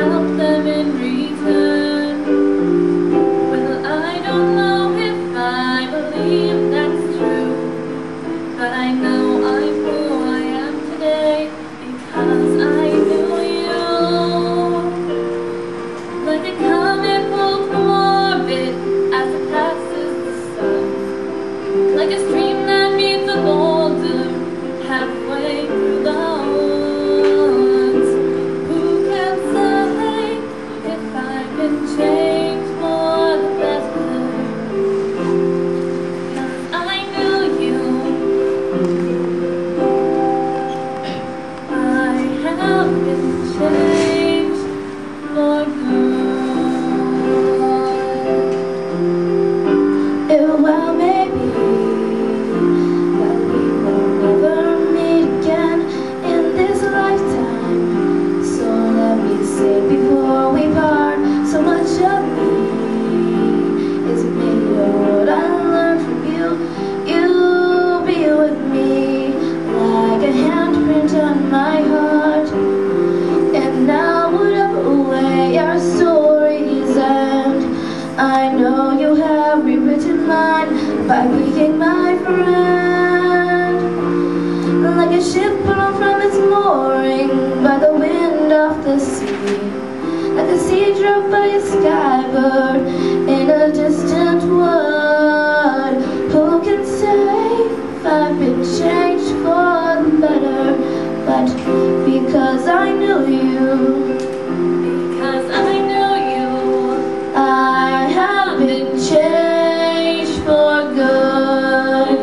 Help them in return. Well, I don't know if I believe that's true, but I know I'm who I am today because I knew you. Like a comet pulled from orbit as it passes the sun, like a stream that meets a boulder halfway through the change for the better, 'cause I knew you. I have been changed for good. Well, maybe that we will never meet again in this lifetime. So let me say before we part, so much of me is made of what I learned from you. You'll be with me like a handprint on my heart. And now whatever way our stories end, I know you have rewritten mine by being my friend. Like a ship blown from its mooring by the wind of the sea, like a seed dropped by a skybird in a distant wood. Who can say if I've been changed for the better? But because I knew you, I have been changed for good.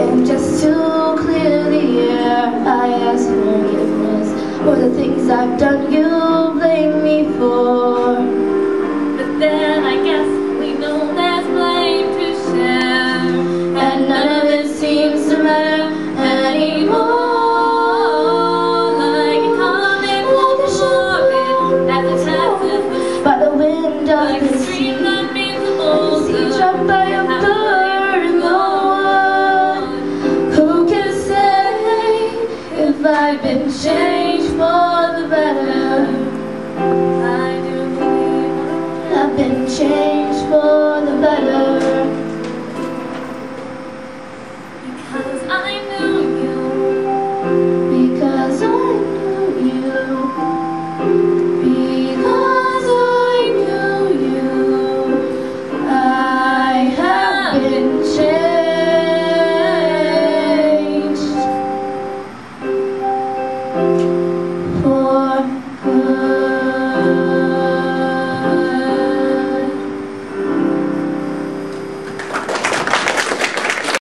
And just to clear the air, I ask forgiveness for the things I've done you blame me for. But then I guess we know there's blame to share, and none of it seems to matter anymore. Like a comet pulled from orbit as it passes by the wind of the sea, that means the boulder dropped by a bird in the wood. Who can say if I've been changed?